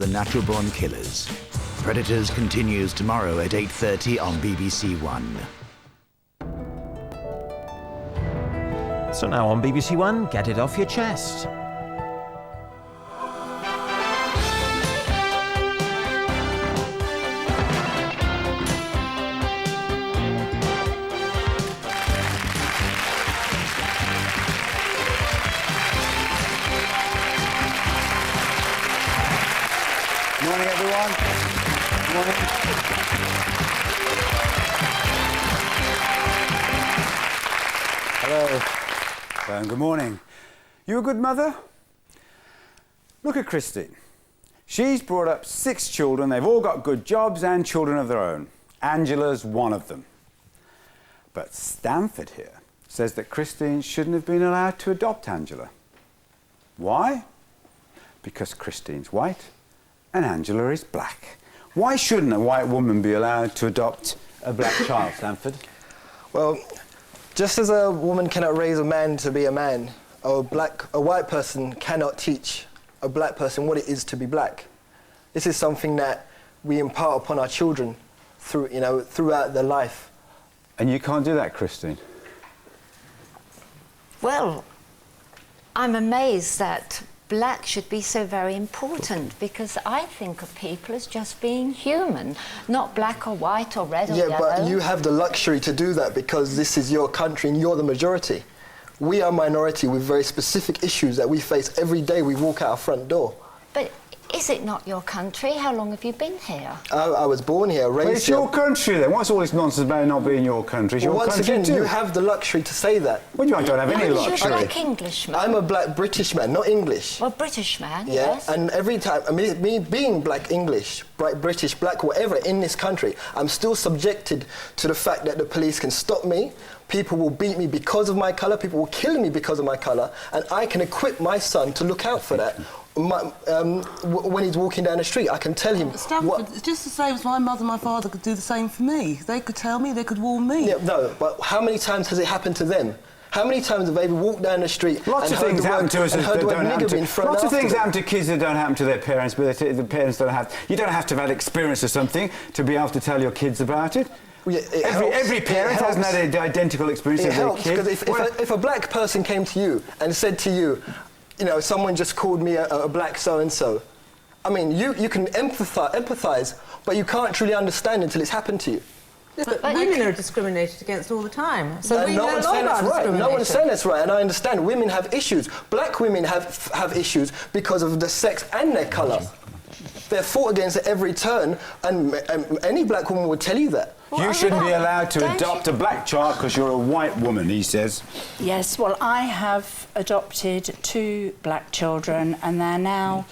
The Natural Born Killers. Predators continues tomorrow at 8:30 on BBC One. So now on BBC One, get it off your chest. Morning, everyone. Morning. Hello. And good morning. You a good mother? Look at Christine. She's brought up 6 children. They've all got good jobs and children of their own. Angela's one of them. But Stanford here says that Christine shouldn't have been allowed to adopt Angela. Why? Because Christine's white and Angela is black. Why shouldn't a white woman be allowed to adopt a black child, Stanford? Well, just as a woman cannot raise a man to be a man, a white person cannot teach a black person what it is to be black. This is something that we impart upon our children throughout their life. And you can't do that, Christine? Well, I'm amazed that black should be so very important, because I think of people as just being human, not black or white or red or yellow. Yeah, but you have the luxury to do that because this is your country and you're the majority. We are minority with very specific issues that we face every day we walk out our front door. But is it not your country? How long have you been here? I was born here, raised here. It's your country then. What's all this nonsense about it not being your country? It's your Once country again, too. you have the luxury to say that. Well, you don't have any You're luxury. a black Englishman. I'm a black British man, not English. Well, British man, Yeah, yes. and every time, me being black English, bright British, black, whatever, in this country, I'm still subjected to the fact that the police can stop me, people will beat me because of my colour, people will kill me because of my colour, and I can equip my son to look out for that. When he's walking down the street, I can tell him Stanford, it's just the same as my mother and my father could do the same for me. They could tell me, they could warn me. Yeah, no, but how many times has it happened to them? How many times have they walked down the street Lots and of things happen to us that don't happen to... Lots of things happen to kids that don't happen to their parents, but the parents don't have... You don't have to have had experience of something to be able to tell your kids about it. Well, yeah, every parent hasn't had the identical experience of their kid. Because if a black person came to you and said to you, you know, someone just called me a black so-and-so, I mean, you can empathise, but you can't truly understand until it's happened to you. But women are discriminated against all the time. So we no one's saying that's right. No one's saying that's right, and I understand. Women have issues. Black women have issues because of their sex and their colour. They're fought against at every turn, and any black woman would tell you that. You shouldn't be allowed to adopt a black child because you're a white woman, he says. Yes, well, I have adopted 2 black children, and they're now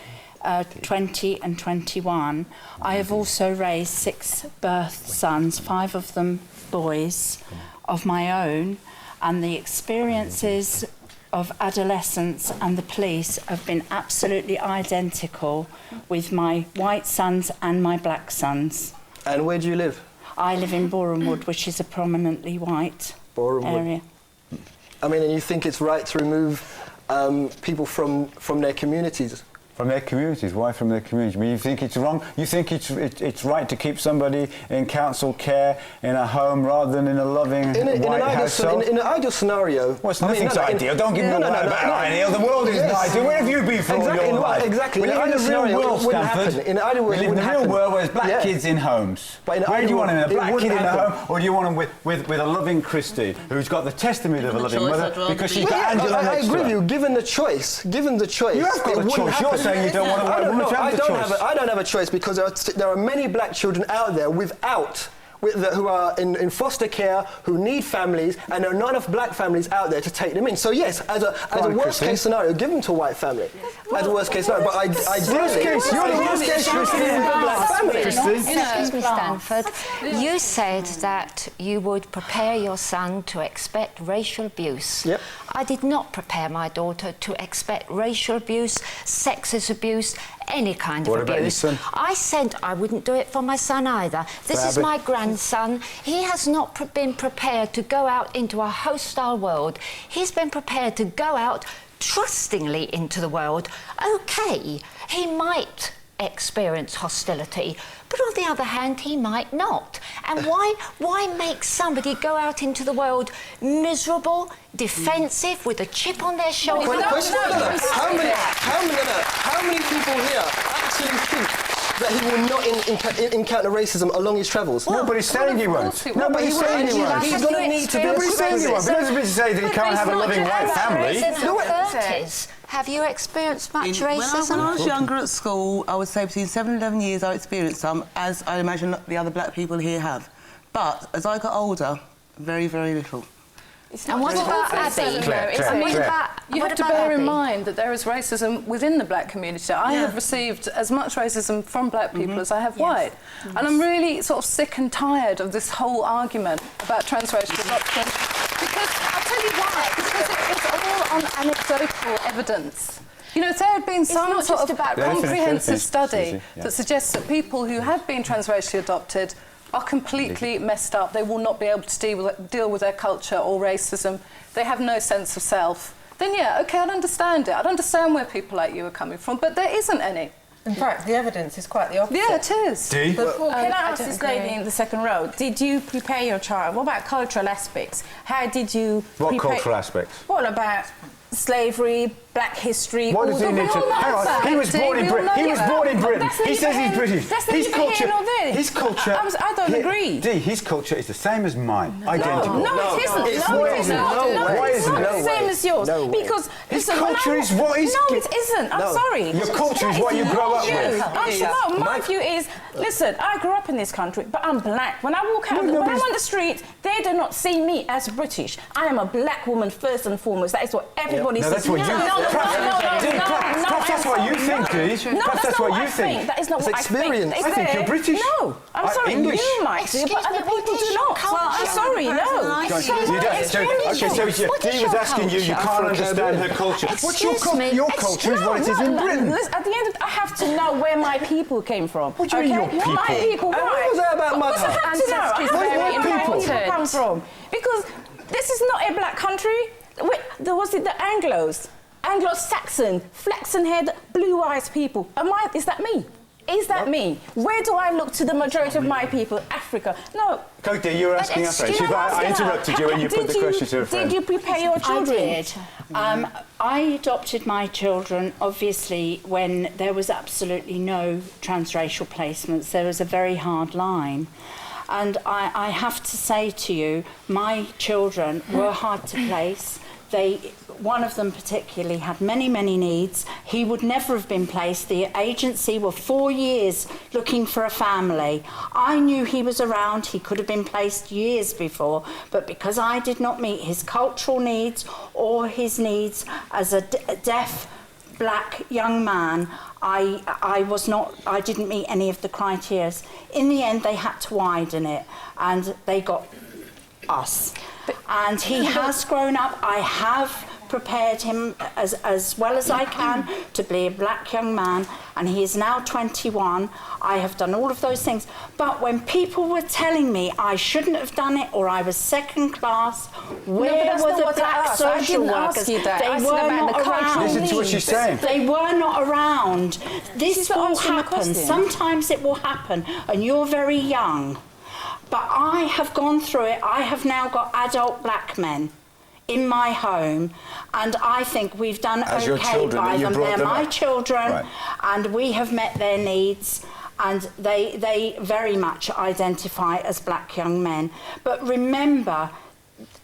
20 and 21. I have also raised 6 birth sons, 5 of them boys, of my own, and the experiences of adolescence and the police have been absolutely identical with my white sons and my black sons. And where do you live? I live in Borehamwood, which is a prominently white area. I mean, and you think it's right to remove people from their communities? From their communities? Why from their communities? I mean, you think it's wrong? You think it's right to keep somebody in council care in a home rather than in a loving white household? In an ideal scenario... Well, nothing's ideal. Don't give me a word about ideal. The world isn't ideal. Where have you been for all your life? Exactly. We live in the real world, Stanford. We live in the real world where there's black kids in homes. Where do you want them? A black kid in a home, or do you want them with a loving Christine who's got the testimony of a loving mother because she's got Angela next to her? I agree with you. Given the choice, you have got a choice. You're saying you don't want a woman to have the choice. I don't have a choice because there are many black children out there who are in foster care, who need families, and there are not enough black families out there to take them in. So yes, as a worst case scenario, give them to a white family. As a worst case scenario, but you're the worst case, Christine, black family. Excuse me, Stanford. You said that you would prepare your son to expect racial abuse. Yep. I did not prepare my daughter to expect racial abuse, sexist abuse, any kind of abuse. What about your son? I said I wouldn't do it for my son either. This is my grandson. He has not been prepared to go out into a hostile world. He's been prepared to go out trustingly into the world. OK, he might experience hostility, but on the other hand, he might not. And why make somebody go out into the world miserable, defensive, with a chip on their shoulder? How many people here actually think that he will not encounter racism along his travels? Nobody's saying he won't. Nobody's saying he won't. He's going to need to be Nobody's saying he won't. But doesn't mean to say that he can't have a loving white family. Have you experienced much racism? When I was younger at school, I would say between 7 and 11 years I experienced some, as I imagine the other black people here have. But as I got older, very, very little. And what about Abby? You have to bear in mind that there is racism within the black community. I have received as much racism from black people as I have white. And I'm really sort of sick and tired of this whole argument about transracial adoption. Because I'll tell you why. Because it's all on anecdotal evidence. You know, if there had been some sort of comprehensive study that suggests that people who have been transracially adopted are completely messed up. They will not be able to deal with their culture or racism. They have no sense of self. Then, yeah, OK, I'd understand it. I'd understand where people like you are coming from, but there isn't any. In fact, the evidence is quite the opposite. Yeah, it is. But Paul, can I ask this lady in the second row, did you prepare your child? What about cultural aspects? How did you What cultural aspects? What about slavery, black history? What does he need to... Hang on, he was born in Britain. He was born in Britain. He says he's British. His culture... His culture... I don't agree. Dee, his culture is the same as mine. Identical. No, it isn't. No, it isn't. Why isn't it? It's not the same as yours. Because... His culture is what is... No, it isn't. I'm sorry. Your culture is what you grow up with. No, my view is, listen, I grew up in this country, but I'm black. When I walk out, when I'm on the street, they do not see me as British. I am a black woman first and foremost. That is what everybody says. That's what you... Perhaps that's what you think, Dee. Perhaps that's what you think. That is not what I think. I think you're British. No, I'm sorry, English. you might do, but other people do not. Well, I'm sorry, no. Okay, so Dee was asking you can't understand her culture. What's your culture? Your culture is what it is in Britain. At the end of it, I have to know where my people came from. What do you mean your people? My people, why? What was that about mother? I have to know. I have to know where my people come from. Because this is not a black country. There was the Anglos. Anglo-Saxon, flaxen-haired, blue-eyed people. Is that me? Is that me? Where do I look to the majority of my people? Africa. No. Cody, you were asking us. I interrupted you when you put the question to a friend. Did you prepare your children? I did. I adopted my children, obviously, when there was absolutely no transracial placements. There was a very hard line. And I have to say to you, my children were hard to place. One of them particularly had many, many needs. He would never have been placed. The agency were 4 years looking for a family. I knew he was around. He could have been placed years before, but because I did not meet his cultural needs or his needs as a deaf black young man, I didn't meet any of the criteria. In the end, they had to widen it, and they got us. And he has grown up. I have prepared him as well as I can to be a black young man, and he is now 21. I have done all of those things. But when people were telling me I shouldn't have done it, or I was second class, where were the black social workers? They were not around. Listen to what she's saying. They were not around. This will happen. Sometimes it will happen, and you're very young. But I have gone through it. I have now got adult black men in my home, and I think we've done okay by them. They're my children, and we have met their needs, and they very much identify as black young men. But remember,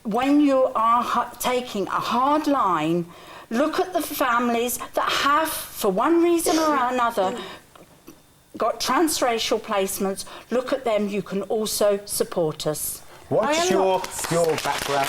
when you are taking a hard line, look at the families that have, for one reason or another, got transracial placements. Look at them. You can also support us. What's your background?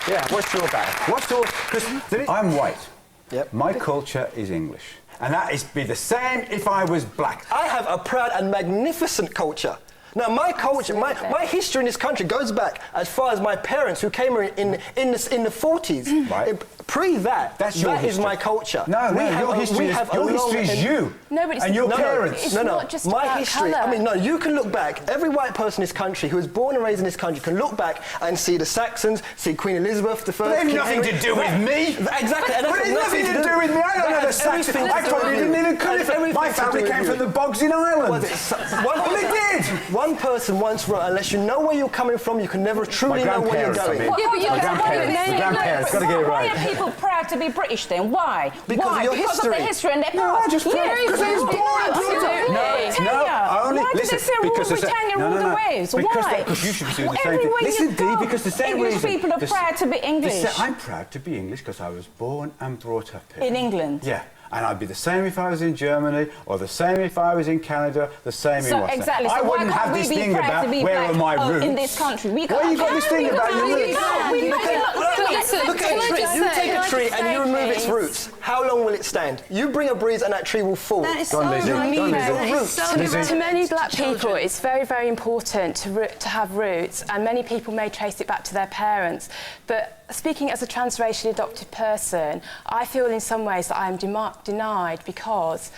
Yeah, what's your background? Because I'm white. Yep. My culture is English. And that is be the same if I was black. I have a proud and magnificent culture. Now, my culture, my history in this country goes back as far as my parents, who came here in the 40s. Right. Pre that, That's your that is history. my culture. No, your history is you. No, but it's and your not- parents. It's not just my about history. colour. I mean, no, you can look back. Every white person in this country who was born and raised in this country can look back and see the Saxons, see Queen Elizabeth I. But they have King nothing Henry. to do with me. Exactly. And But it has nothing to do with me. I don't know the Saxons. I probably didn't even come from. My family came from the bogs in Ireland. Well, it did. One person once wrote, unless you know where you're coming from, you can never truly know where you're going. Yeah, but you My grandparents, gotta get it Why right. are people proud to be British then? Why? Because Why? of your Because history. of the history and their No, past. I just because I was born and brought up. Why do they say rule Britannia rule the waves? Why? Because you should be doing the same thing. Everywhere Listen, you Dee, go, because the same English reason. people are proud to be English. I'm proud to be English because I was born and brought up here. In England? Yeah. And I'd be the same if I was in Germany, or the same if I was in Canada, the same in what's exactly. I So why wouldn't can't have we this be thing proud about to be where black are my roots. in this country? We Why you got this thing about your roots? Look at a tree. You take a tree and you remove its roots. How long will it stand? You bring a breeze and that tree will fall. That is Go on, Lizzie. so Go on, Lizzie. To many black people, it's very, very important to have roots, and many people may trace it back to their parents. But speaking as a transracially adopted person, I feel in some ways that I am denied because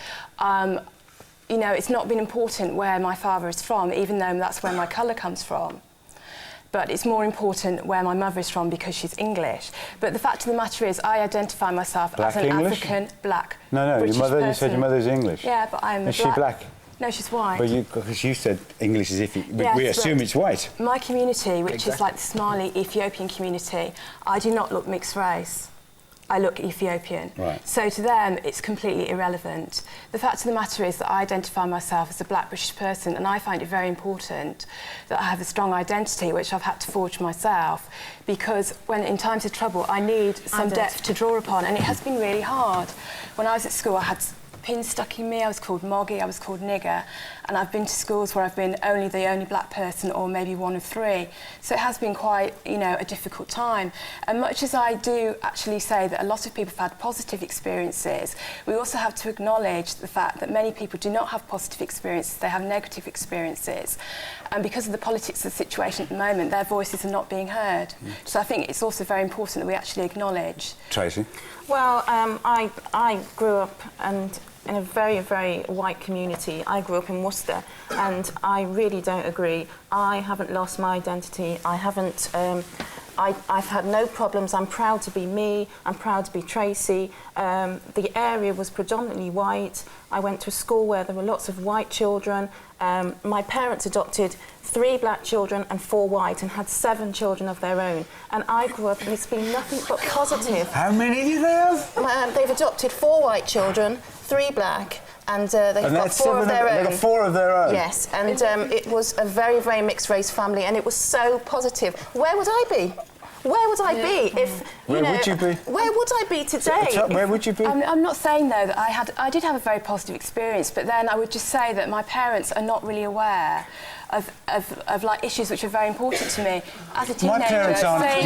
you know, it's not been important where my father is from, even though that's where my colour comes from. But it's more important where my mother is from because she's English. But the fact of the matter is, I identify myself Black as an English? African, black, No, British your mother. person. You said your mother's English. Yeah, but I'm Is she black? No, she's white. But because you said English as if Yes, we assume but it's white. My community, which is like the Somali Ethiopian community, I do not look mixed race. I look Ethiopian. Right. So to them, it's completely irrelevant. The fact of the matter is that I identify myself as a black British person, and I find it very important that I have a strong identity, which I've had to forge myself, because when in times of trouble, I need some depth to draw upon, and it has been really hard. When I was at school, I had pins stuck in me. I was called Moggy, I was called nigger, and I've been to schools where I've been the only black person, or maybe one of three. So it has been quite, you know, a difficult time. And much as I do actually say that a lot of people have had positive experiences, we also have to acknowledge the fact that many people do not have positive experiences, they have negative experiences. And because of the politics of the situation at the moment, their voices are not being heard. So I think it's also very important that we actually acknowledge. Tracy? Well, I grew up in a very, very white community. I grew up in Worcester, and I really don't agree. I haven't lost my identity. I haven't. I've had no problems. I'm proud to be me. I'm proud to be Tracy. The area was predominantly white. I went to a school where there were lots of white children. My parents adopted 3 black children and 4 white, and had 7 children of their own. And I grew up, and it's been nothing but positive. How many do they have? They've adopted 4 white children, 3 black, and they've got 4 of their own. They've got 4 of their own? Yes, and it was a very, very mixed race family, and it was so positive. Where would I be? Where would I be if, Where would you be? Where would I be today? Where would you be? I'm not saying, though, that I did have a very positive experience, but then I would just say that my parents are not really aware of like issues which are very important to me. As a teenager,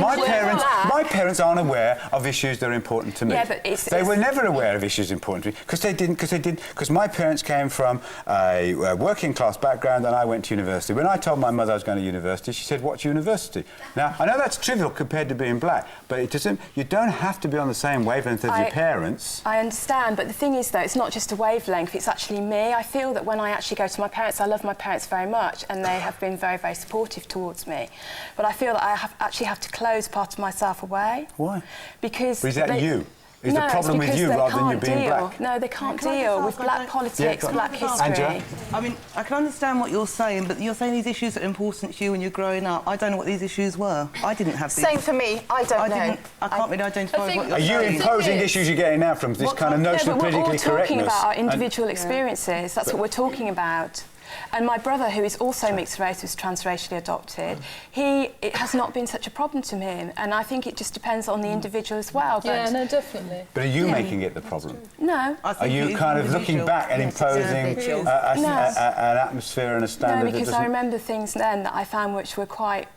my parents aren't aware of issues that are important to me. Yeah, but they were never aware of issues important to me because my parents came from a working class background, and I went to university. When I told my mother I was going to university, she said, "What university?" Now I know that's trivial compared to being black, but it doesn't. You don't have to be on the same wavelength as your parents. I understand, but the thing is, though, it's not just a wavelength. It's actually me. I feel that when I actually go to my parents, I love my parents very much, and they have been very, very supportive towards me. But I feel that I actually have to close part of myself away. Why? Because... Is that you? Is no, the problem with you rather than you being deal. black? No, they can't deal with black politics, black history. Angela? I mean, I can understand what you're saying, but you're saying these issues are important to you when you're growing up. I don't know what these issues were. I didn't have these. Same for me. I don't know. I can't really identify with what you're saying. Are you imposing issues you're getting now from this kind of notion of politically correctness? We're all talking about our individual experiences. That's what we're talking about. And my brother, who is also mixed race, was transracially adopted. It has not been such a problem to him, and I think it just depends on the indivital as well. But yeah, no, definitely. But are you making it the problem? No. Are you kind of looking back and imposing an atmosphere and a standard? No, because I remember things then that I found which were quite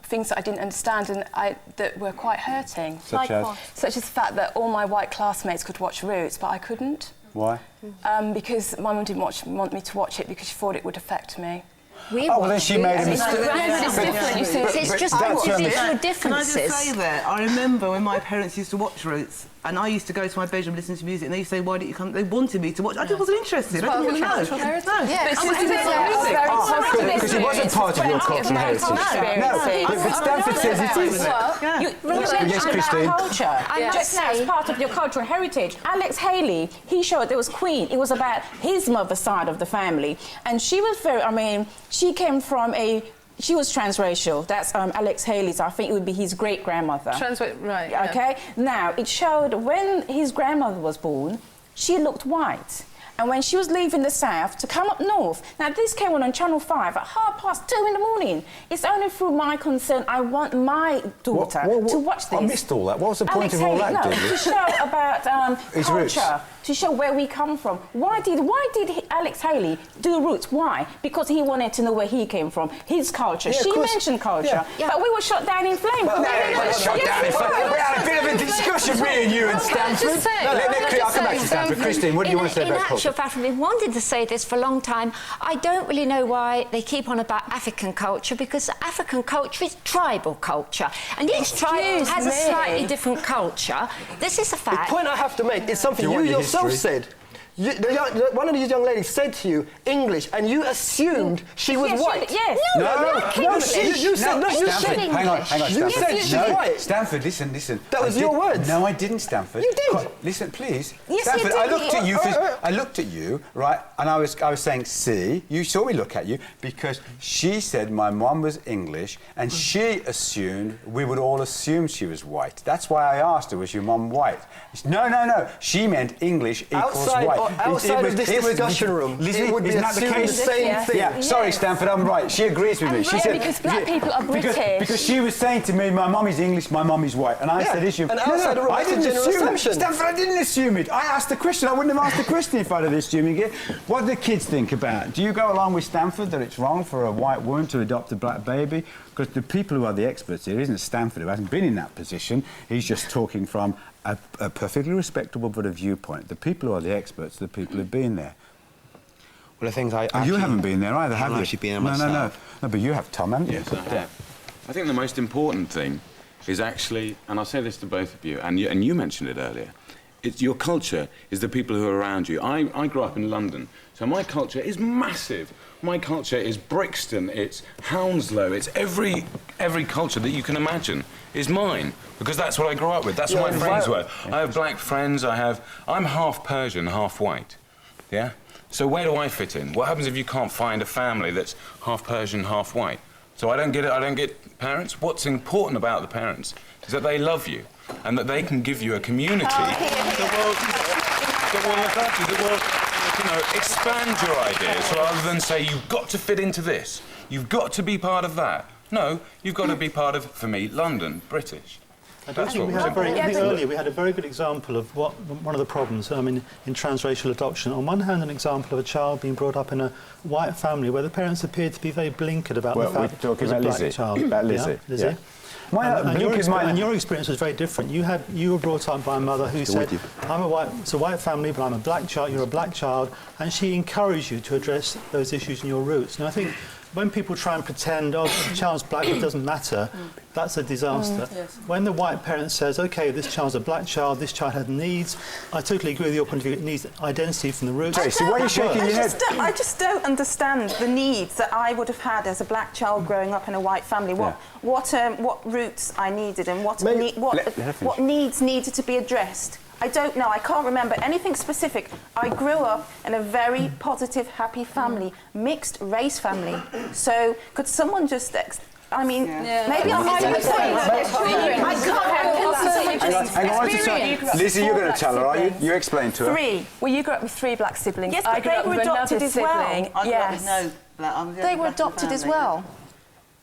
things that I didn't understand and that were quite hurting. Such as the fact that all my white classmates could watch Roots, but I couldn't. Why? Because my mum didn't want me to watch it because she thought it would affect me. well, then she made a mistake. It's just individual differences. Can I just say that? I remember when my parents used to watch Roots, and I used to go to my bedroom listening to music, and they used to say, why didn't you come? They wanted me to watch. I wasn't interested. I didn't want to know. Because it wasn't part of your cultural heritage. No, but Stanford says it is. Yes, Christine. Just as part of your cultural heritage. Alex Haley, he showed there was Queen. It was about his mother's side of the family. And she was very, I mean, she came from she was transracial. That's Alex Haley's, I think it would be his great-grandmother. Right. Okay? Now, it showed when his grandmother was born, she looked white. And when she was leaving the South to come up north, now this came on Channel 5 at 2:30 in the morning. It's only through my concern I want my daughter to watch this. I missed all that. What was the point of all that, to show about culture, roots. to show where we come from. Why did Alex Haley do Roots? Why? Because he wanted to know where he came from, his culture. She mentioned culture, but we were shot down in flames. We had a bit of a discussion, me and you and Stanford. I'll come back to Stanford. Christine, what do you want to say about culture? In fact, I've been wanting to say this for a long time. I don't really know why they keep on about African culture, because African culture is tribal culture, and each tribe has a slightly different culture. This is a fact. The point I have to make is something you yourself said. One of these young ladies said to you English, and you assumed she was white. You said hang on, Stanford. You said she's white. Stanford, listen. That was your words. No, I didn't, Stanford. You did. Listen, please. Yes, Stanford, you did. I looked at you, right, and I was saying, see, you saw me look at you, because she said my mum was English, and she assumed, we would all assume she was white. That's why I asked her, was your mum white? No. She meant English equals white. Outside of this discussion room, it would be the same thing. Yeah, sorry, Stanford, I'm right. She agrees with me. She said because black people are British. Because she was saying to me, my mum is English, my mum is white, and I said, "Is you?" And outside the room, I didn't general assume assumption. it. Stanford, I didn't assume it. I asked the question. I wouldn't have asked the question if I'd have assumed it. What do the kids think about it? Do you go along with Stanford that it's wrong for a white woman to adopt a black baby? Because the people who are the experts here isn't Stanford, who hasn't been in that position. He's just talking from a perfectly respectable but a viewpoint. The people who are the experts are the people who've been there. Well, the things I you haven't been there either, have you? Actually been there myself. No, but you have, Tom, haven't you? Yes, I have. I think the most important thing is actually, and I'll say this to both of you, and you mentioned it earlier, it's your culture is the people who are around you. I grew up in London, so my culture is massive. My culture is Brixton, it's Hounslow, it's every culture that you can imagine is mine, because that's what I grew up with, that's what my friends were. I have black friends, I'm half Persian, half white, yeah? So where do I fit in? What happens if you can't find a family that's half Persian, half white? So I don't get parents. What's important about the parents is that they love you and that they can give you a community that will look after you, that will, expand your ideas rather than say you've got to fit into this, you've got to be part of that. No, you've got to be part of, for me, London, British. I think earlier we had a very good example of one of the problems in transracial adoption. On one hand, an example of a child being brought up in a white family where the parents appeared to be very blinkered about the fact that it was a black child. About Lizzie. Yeah, Lizzie. Yeah. And your experience was very different. You were brought up by a mother who said, it's a white family, but I'm a black child, you're a black child, and she encouraged you to address those issues in your roots. And I think when people try and pretend, the child's black, it doesn't matter, that's a disaster. When the white parent says, OK, this child's a black child, this child has needs, I totally agree with your point of view, it needs identity from the roots. Tracy, why are you shaking your head? I just don't understand the needs that I would have had as a black child growing up in a white family. What roots I needed and what needs needed to be addressed. I don't know. I can't remember anything specific. I grew up in a very positive, happy family, mixed race family. So could someone just... maybe I'm not going to say that. Lizzie, you're going to tell her, are you? You explain to her. 3. Well, you grew up with 3 black siblings. Yes, I but grew up with adopted as sibling. well. Yes. They were adopted as well.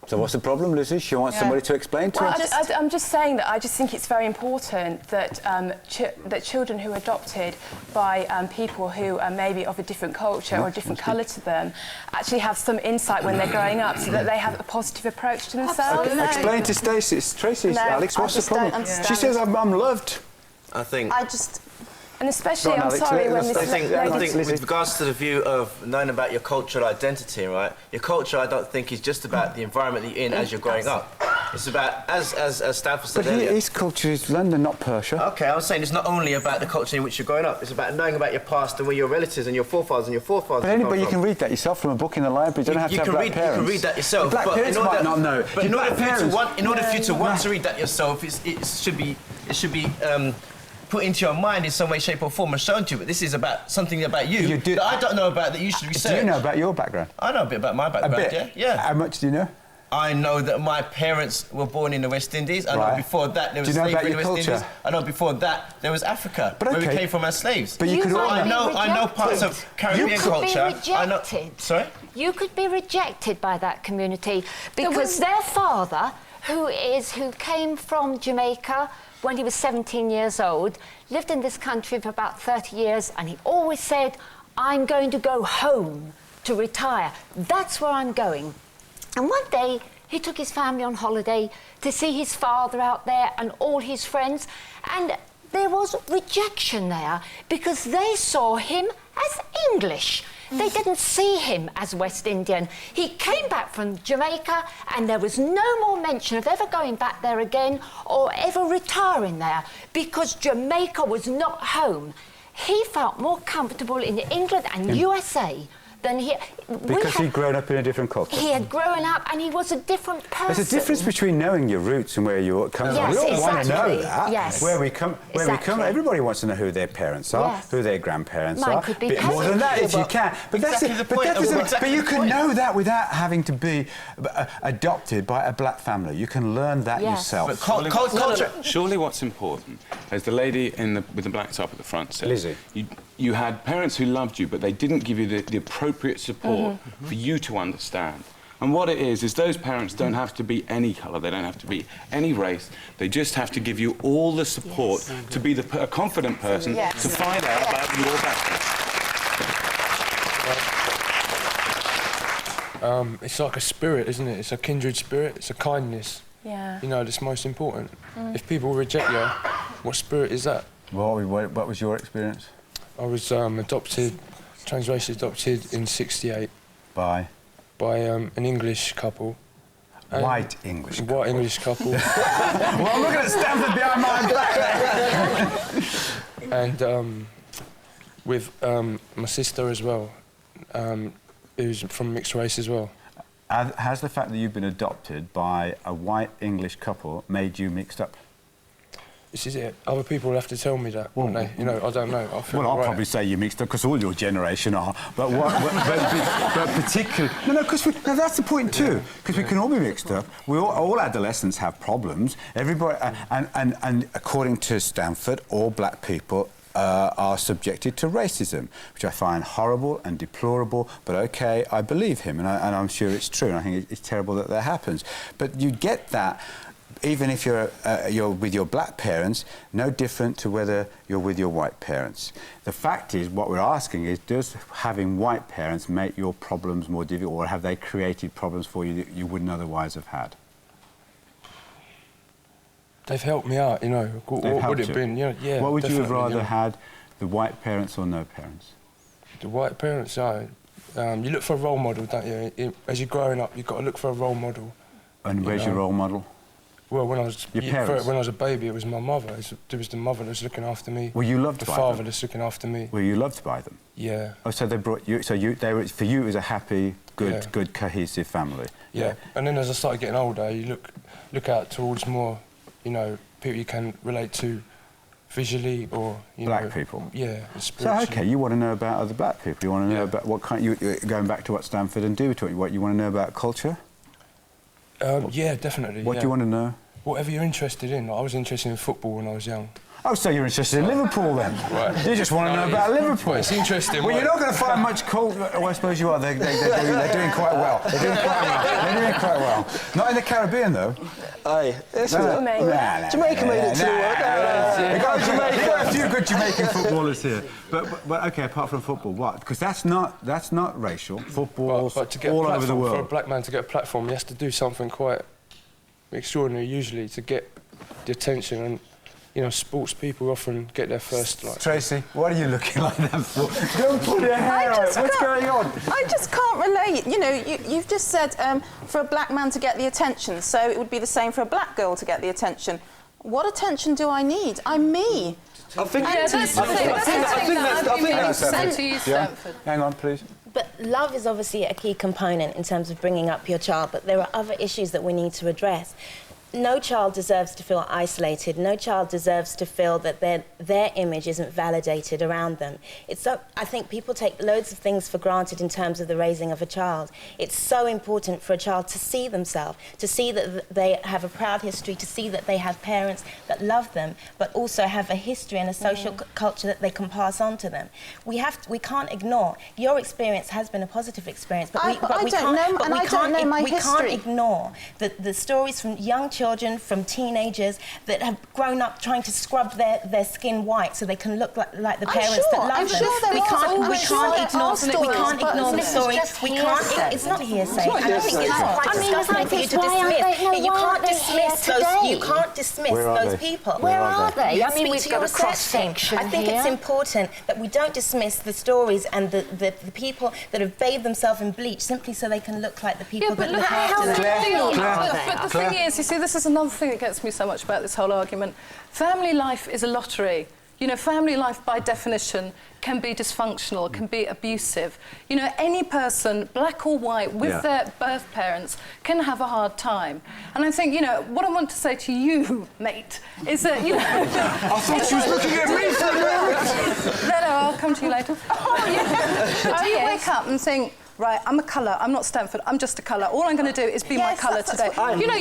So what's the problem, Lizzie? She wants somebody to explain to her? I'm just saying that I just think it's very important that that children who are adopted by people who are maybe of a different culture or a different colour to them actually have some insight when they're growing up so that they have a positive approach to themselves. Explain to Stacey. Tracy, Alex, what's the problem? She says, I'm loved. I think... And especially, I'm sorry, when this... I think with regards to the view of knowing about your cultural identity, right? Your culture, I don't think, is just about the environment that you're in as you're growing up. It's about, as Stanford said earlier... But his culture is London, not Persia. OK, I was saying it's not only about the culture in which you're growing up, it's about knowing about your past and where your relatives and your forefathers But anybody, you can read that yourself from a book in the library. You don't have to have black parents. You can read that yourself. Black parents might not know. But in order for you to want to read that yourself, it should be put into your mind in some way, shape or form and shown to you. But this is about something about you that I don't know about that you should research. Do you know about your background? I know a bit about my background, a bit? Yeah. How much do you know? I know that my parents were born in the West Indies. I know before that there was slavery in the West Indies. I know before that there was Africa, where we came from as slaves. But you could I know parts of Caribbean culture. Sorry? You could be rejected by that community because their father, who came from Jamaica when he was 17 years old, lived in this country for about 30 years, and he always said, I'm going to go home to retire. That's where I'm going. And one day, he took his family on holiday to see his father out there and all his friends, and there was rejection there because they saw him as English. They didn't see him as West Indian. He came back from Jamaica and there was no more mention of ever going back there again or ever retiring there because Jamaica was not home. He felt more comfortable in England and USA than he... Because he'd grown up in a different culture. He had grown up and he was a different person. There's a difference between knowing your roots and where you come from. We all want to know that. Yes. Where we come. Everybody wants to know who their parents are, who their grandparents are. Could be bit more than that if you can. But but you can know that without having to be adopted by a black family. You can learn that yourself. But culture. Surely what's important, as the lady with the black top at the front said, Lizzie. You had parents who loved you, but they didn't give you the appropriate support for you to understand. And what it is those parents don't have to be any colour, they don't have to be any race, they just have to give you all the support to be a confident person to find out about your background. It's like a spirit, isn't it? It's a kindred spirit, it's a kindness. Yeah. You know, that's most important. If people reject you, what spirit is that? What was your experience? I was transracially adopted in '68. By an English couple. White English couple. White English couple. Well, I'm looking at Stanford behind my back. And with my sister as well, who's from mixed race as well. Has the fact that you've been adopted by a white English couple made you mixed up? This is it. Other people will have to tell me that, won't they? You know, I don't know. I'll probably say you're mixed up because all your generation are. But particularly... No, because that's the point too. Because we can all be mixed up. All adolescents have problems. Everybody... And according to Stanford, all black people are subjected to racism, which I find horrible and deplorable, but OK, I believe him, and I'm sure it's true, and I think it's terrible that that happens. But you get that even if you're with your black parents, no different to whether you're with your white parents. The fact is, what we're asking is, does having white parents make your problems more difficult, or have they created problems for you that you wouldn't otherwise have had? They've helped me out, you know. What would it have been? You know, yeah. What would you have rather you know. had, the white parents or no parents? The white parents, you look for a role model, don't you? As you're growing up, you've got to look for a role model. And where's your role model? Well, when I was your parents? When I was a baby, it was my mother. It was the mother that was looking after me. Were you loved by them? The father that's looking after me. Were you loved by them? Yeah. Oh, so they brought you. So for you, it was a happy, good, cohesive family. Yeah. And then as I started getting older, you look out towards more, you know, people you can relate to visually or black people. Yeah. So okay, you want to know about other black people. You want to know about what kind. Going back to what Stanford and do to it. What you want to know about culture? Yeah, definitely. What do you want to know? Whatever you're interested in. Like, I was interested in football when I was young. Oh, so you're interested in Liverpool then? Right. You just want to know about Liverpool. Well, it's interesting. Well, you're not going to find much culture. Oh, I suppose you are. They're doing quite well. They're doing quite well. They're doing quite well. Not in the Caribbean though. Aye. Jamaica made it to the world. We've got a few good Jamaican footballers here. But okay, apart from football, what? Because that's not racial. Football's but to get all over the world. For a black man to get a platform, he has to do something quite extraordinary usually to get the attention. And you know, sports people often get their first, like... Tracy, what are you looking like that for? Don't pull your hair out. What's going on? I just can't relate. You know, you've just said for a black man to get the attention, so it would be the same for a black girl to get the attention. What attention do I need? I'm me. I think that's to you, Stanford. Hang on, please. But love is obviously a key component in terms of bringing up your child, but there are other issues that we need to address. No child deserves to feel isolated. No child deserves to feel that their image isn't validated around them. I think people take loads of things for granted in terms of the raising of a child. It's so important for a child to see themselves, to see that they have a proud history, to see that they have parents that love them, but also have a history and a social culture that they can pass on to them. We can't ignore. Your experience has been a positive experience, but we can't ignore the stories from young children, from teenagers that have grown up trying to scrub their skin white so they can look like the parents that love them. We can't ignore the story. It's not hearsay. I don't think it's quite disgusting for you to dismiss. You can't dismiss those people. Where are they? I mean, we've got a cross-section. I think it's important that we don't dismiss the stories and the people that have bathed themselves in bleach simply so they can look like the people that look after them. But the thing is, you see, this is another thing that gets me so much about this whole argument. Family life is a lottery. You know, family life, by definition, can be dysfunctional, can be abusive. You know, any person, black or white, with their birth parents, can have a hard time. And I think, you know, what I want to say to you, mate, is that, you know... I thought she was looking at me for a minute. No, I'll come to you later. Do you wake up and think, right, I'm a colour, I'm not Stanford, I'm just a colour. All I'm going to do is be my colour today. You know,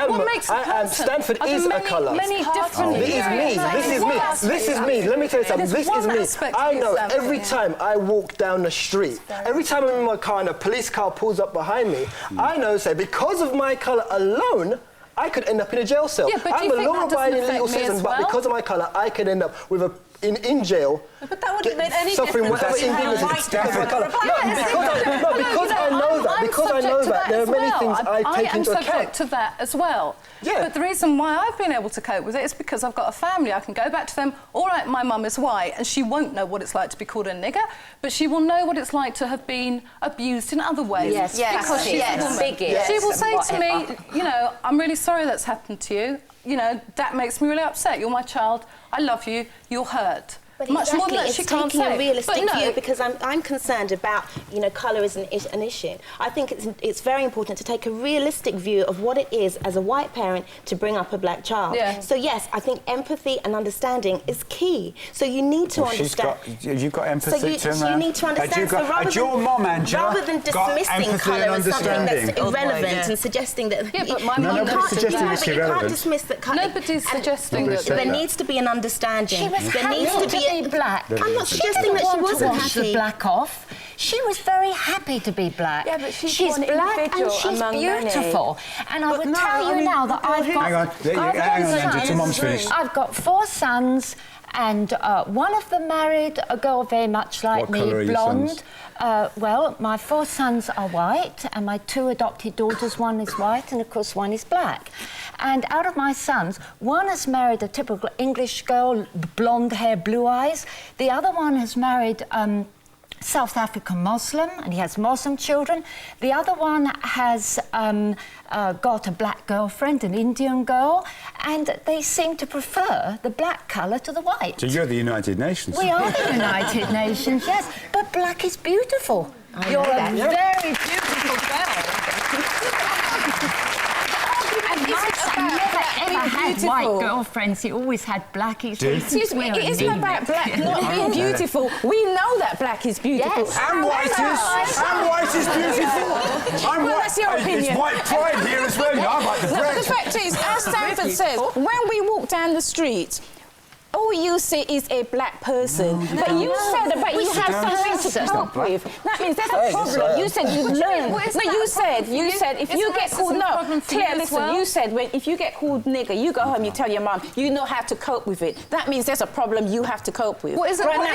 what makes a person... Stanford is a colour. Many different... This is me. Let me tell you something. This is me. I know every time I walk down the street, every time I'm in my car and a police car pulls up behind me, I know, say, because of my colour alone, I could end up in a jail cell. Yeah, but I'm a law-abiding legal citizen, but because of my colour, I could end up with in jail. But that wouldn't make any suffering difference. because I know that there are many things I take into account. I am subject to that as well. Yeah. But the reason why I've been able to cope with it is because I've got a family. I can go back to them. All right, my mum is white, and she won't know what it's like to be called a nigger, but she will know what it's like to have been abused in other ways. Because she's a woman. She will say to me, you know, I'm really sorry that's happened to you. You know, that makes me really upset. You're my child. I love you. You're hurt. But much more than that she can't say. It's taking a realistic view, because I'm concerned about, you know, colour is an issue. I think it's very important to take a realistic view of what it is as a white parent to bring up a black child. Yeah. So yes, I think empathy and understanding is key. So you need to understand. You've got empathy so you need to understand. Had your mum, Angela, rather than dismissing colour as something that's irrelevant and suggesting that... Yeah, but my mum... Nobody's suggesting it's irrelevant. You can't dismiss that colour. Nobody's suggesting that. There needs to be an understanding. There needs to be black. I'm not suggesting that she wasn't happy. The black off. She was very happy to be black. Yeah, but she's black and she's beautiful. And I would tell you now that I've got... Hang on, Angela, till Mum's finished. I've got 4 sons, and one of them married a girl very much like me, blonde. Well, my 4 sons are white, and my 2 adopted daughters, one is white, and of course one is black. And out of my sons, one has married a typical English girl, blonde hair, blue eyes. The other one has married South African Muslim, and he has Muslim children. The other one has got a black girlfriend, an Indian girl, and they seem to prefer the black colour to the white. So you're the United Nations. We are the United Nations, yes, but black is beautiful. You're a very beautiful girl. I've never had white girlfriends. He always had blackies. Excuse me, it isn't about black not being beautiful. We know that black is beautiful. Yes. And white is beautiful. That's your opinion. It's white pride here as well. I like the bread. The fact is, as Stanford says, when we walk down the street, all you see is a black person. But you said that you have something to cope with. That means there's a problem. You said you've learned. No, you said if you get called... No, Claire, listen, you said if you get called nigger, you go home, you tell your mum, you know how to cope with it. That means there's a problem you have to cope with. What is it? Hold on.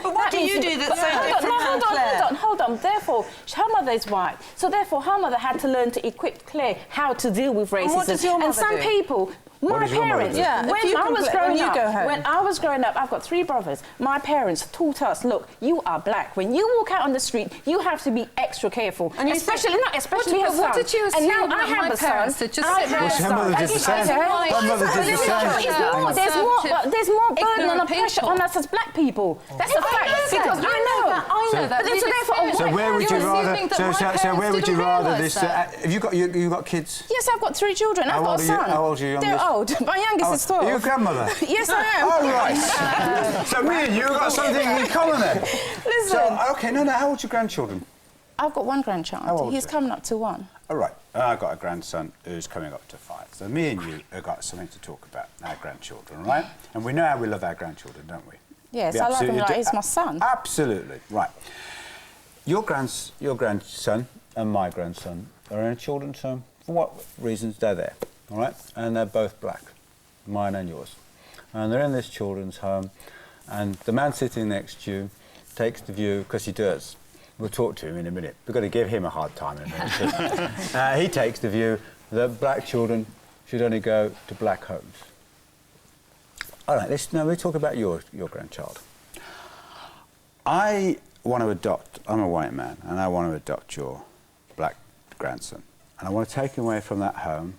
But what do you do that's so different from Claire? Hold on. mum. Therefore, her mother is white. So therefore, her mother had to learn to equip Claire how to deal with racism. And what does your mother and some do? people... My parents, when I was growing up, I've got 3 brothers. My parents taught us, look, you are black. When you walk out on the street, you have to be extra careful. And especially her son. What did you assume? And now I have a son. Her mother did the same. Her mother did the same. There's more burden and pressure on us as black people. That's a fact. Because I know that. So where would you rather? So where would you rather this? Have you got kids? Yes, I've got 3 children. I've got a son. How old are your youngest? They're old. My youngest is 12. Are you a grandmother? Yes, I am. Oh, right. So me and you have got something in common then. Listen. So, OK, no, how old's your grandchildren? I've got 1 grandchild. How old He's coming up to 1. All right. I've got a grandson who's coming up to 5. So me and you have got something to talk about, our grandchildren, right? And we know how we love our grandchildren, don't we? Yes, I love him like he's my son. Absolutely. Right. Your grandson and my grandson are in a children's home. For what reasons? They're there. All right, and they're both black, mine and yours. And they're in this children's home, and the man sitting next to you takes the view, because he does. We'll talk to him in a minute. We've got to give him a hard time in a minute. He takes the view that black children should only go to black homes. All right, we talk about your grandchild. I want to adopt, I'm a white man, and I want to adopt your black grandson. And I want to take him away from that home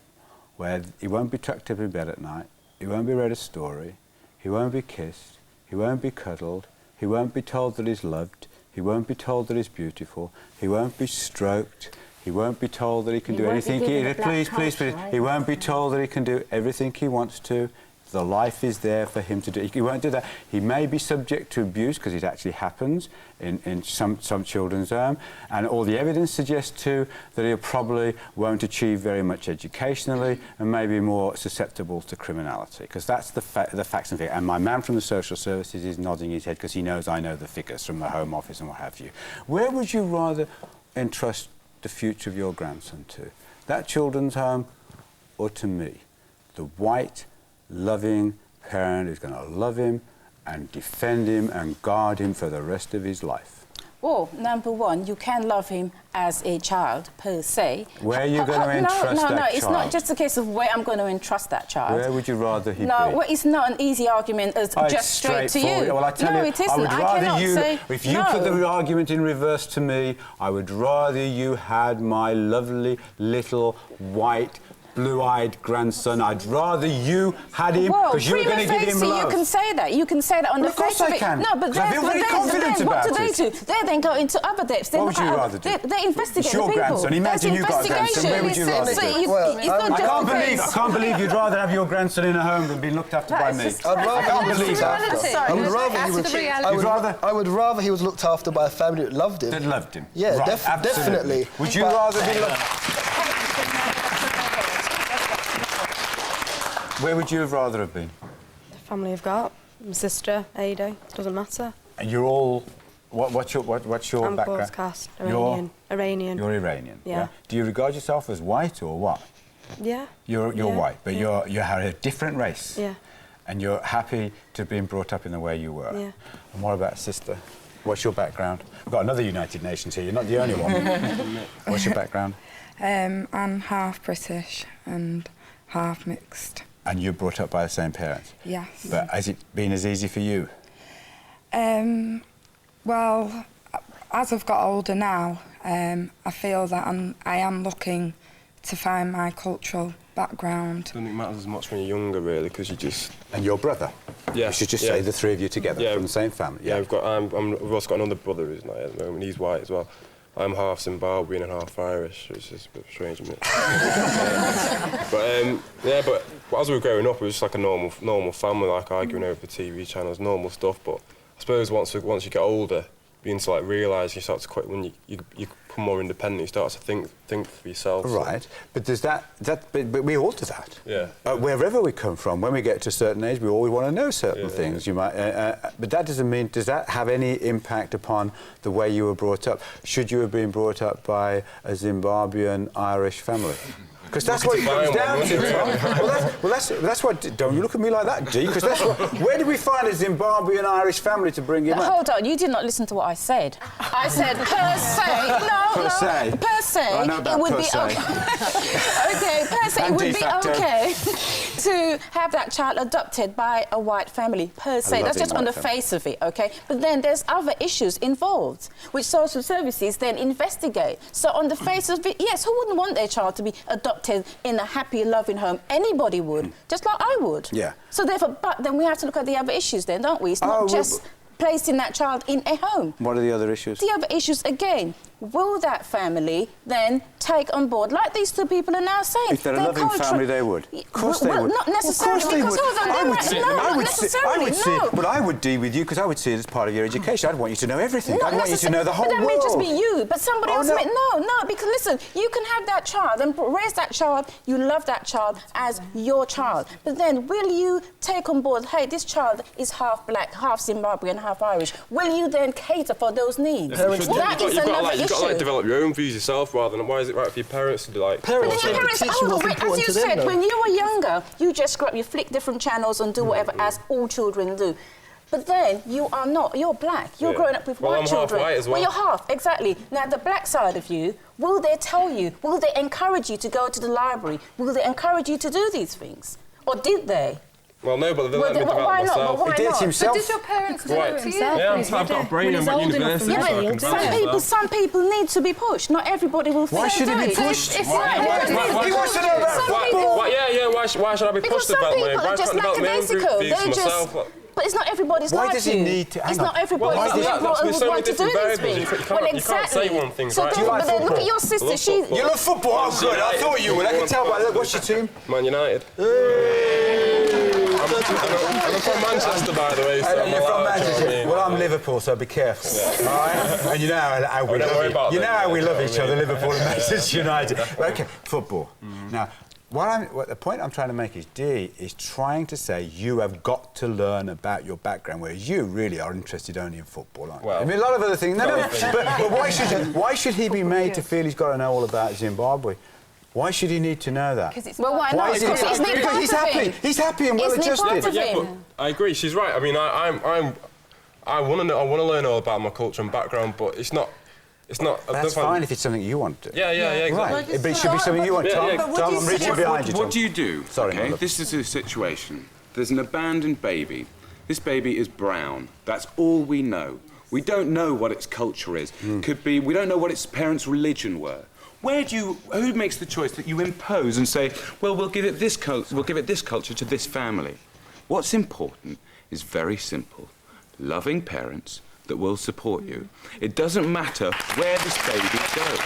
where he won't be tucked up in bed at night, he won't be read a story, he won't be kissed, he won't be cuddled, he won't be told that he's loved, he won't be told that he's beautiful, he won't be stroked, he won't be told that he can do anything please, he won't be told that he can do everything he wants to. The life is there for him to do. He won't do that. He may be subject to abuse, because it actually happens in some children's home, and all the evidence suggests too that he probably won't achieve very much educationally and may be more susceptible to criminality, because that's the facts and figures. And my man from the social services is nodding his head because he knows I know the figures from the Home Office and what have you. Where would you rather entrust the future of your grandson to? That children's home or to me? The white, loving parent who's going to love him and defend him and guard him for the rest of his life? Well, number 1, you can love him as a child, per se. Where are you going to entrust that child? No, it's not just a case of where I'm going to entrust that child. Where would you rather he be? No, well, it's not an easy argument as just straight to you. Well, I tell you, it isn't. I would rather say... If you put the argument in reverse to me, I would rather you had my lovely little white blue-eyed grandson. I'd rather you had him, because you're going to give him love. You can say that. You can say that on the face of it. Of course I can. No, but I feel very confident about it. What do they do? They then go into other depths. What would you rather do? They investigate it's your the people. grandson. Imagine you've got a grandson. Where would you rather do? I can't believe you'd rather have your grandson in a home than be looked after by me. I can't believe that. I would rather he was looked after by a family that loved him. That loved him. Yeah, definitely. Would you rather be loved? Where would you have rather have been? The family I've got, my sister, Ada, doesn't matter. And you're all, what's your I'm background? broadcast, Iranian. Iranian. You're Iranian. Yeah. Do you regard yourself as white or what? Yeah. You're white, but you're a different race. Yeah. And you're happy to have been brought up in the way you were. Yeah. And what about sister? What's your background? We've got another United Nations here. You're not the only one. What's your background? I'm half British and half mixed. And you're brought up by the same parents? Yes. But has it been as easy for you? Well, as I've got older now, I feel that I am looking to find my cultural background. I don't think it matters as much when you're younger, really, because you just... And your brother? Yeah. You should just say the 3 of you together from the same family. Yeah, we've also got another brother who's not here at the moment. He's white as well. I'm half Zimbabwean and half Irish, which is a bit strange, isn't it? but as we were growing up, it was just like a normal family, like arguing over the TV channels, normal stuff. But I suppose once you get older, you begin to realise you start to quit when you become more independent. You start to think for yourself. Right, but does but we all do that. Yeah. Wherever we come from, when we get to a certain age, we always want to know certain things. You might, but that doesn't mean. Does that have any impact upon the way you were brought up? Should you have been brought up by a Zimbabwean Irish family? Because that's what it comes down to. That's what. Don't you look at me like that, Dee? Because that's what. Where did we find a Zimbabwean Irish family to bring him up? Hold on, you did not listen to what I said. I said per se. No, per se. I know about it would per be se. okay. Okay, per se, it would be okay to have that child adopted by a white family. Per se, that's just on the face of it. Okay, but then there's other issues involved, which social services then investigate. So on the face of it, yes, who wouldn't want their child to be adopted in a happy, loving home? Anybody would, just like I would. Yeah. So therefore, but then we have to look at the other issues then, don't we? It's not just placing that child in a home. What are the other issues? The other issues, again, will that family then take on board, like these two people are now saying? If they're a loving family, they would. Of course they would. Not necessarily, because I would see it, but I would deal with you because I would see it as part of your education. I'd want you to know everything. I'd want you to know the whole world. But that may just be you, but somebody else may... No, because listen, you can have that child and raise that child, you love that child as your child, but then will you take on board, hey, this child is half black, half Zimbabwean, half Irish? Will you then cater for those needs? That is another issue. You've got to develop your own views yourself rather than why is it right for your parents to do like... Parents, as you said, when you were younger, you just grew up, you flick different channels and do whatever as all children do. But then you are not, you're black. You're growing up with white children. Half white as well. Well, you're half, exactly. Now, the black side of you, will they tell you, will they encourage you to go to the library? Will they encourage you to do these things? Or did they? Well, no, but they let me develop myself. He did it himself. But did your parents do it to you? Yeah, I've got a brain and went university. Yeah, but some people need to be pushed. Not everybody will think. Why should he be pushed? He wants to know about why should I be pushed about money? Because some people are just lackadaisical. They just... But it's not everybody's like you. Why does he need to... It's not everybody who want to do these things. Well, exactly. So then look at your sister. She... You love football? Oh, good. I thought you would. I can tell by... What's your team? Man United. I'm from Manchester, by the way. So you're from Manchester. Well, I'm Liverpool, so be careful. Yeah. All right? And you know how we love you. You know how we love each other, Liverpool and Manchester United. OK, football. Now, the point I'm trying to make is Dee is trying to say you have got to learn about your background, whereas you really are interested only in football, aren't you? Well, I mean, a lot of other things. No, but why should he be made to feel he's got to know all about Zimbabwe? Why should he need to know that? Well, why not? Because he's happy. He's happy and well-adjusted. Yeah, but I agree. She's right. I mean, I want to learn all about my culture and background, but it's not. That's fine if it's something you want to. Yeah, exactly. Right. But it should be something you want. Tom, I'm reaching behind you, Tom. What do you do? Sorry, okay? This is a situation. There's an abandoned baby. This baby is brown. That's all we know. We don't know what its culture is. Could be. We don't know what its parents' religion were. Who makes the choice that you impose and say, well, we'll give it this culture to this family? What's important is very simple. Loving parents that will support you. It doesn't matter where this baby goes.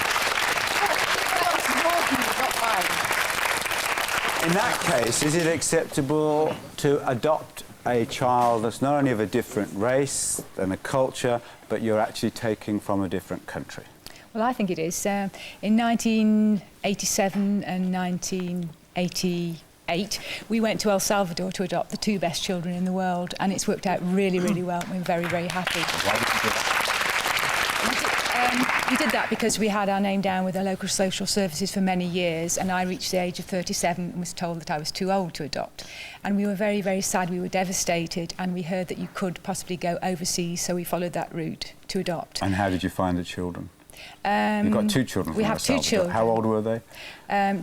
In that case, is it acceptable to adopt a child that's not only of a different race and a culture, but you're actually taking from a different country? Well, I think it is. In 1987 and 1988, we went to El Salvador to adopt the two best children in the world, and it's worked out really, really well. We're very, very happy. Why did you do that? We did that because we had our name down with the local social services for many years, and I reached the age of 37 and was told that I was too old to adopt. And we were very, very sad. We were devastated, and we heard that you could possibly go overseas, so we followed that route to adopt. And how did you find the children? You've got two children. We have two children. How old were they?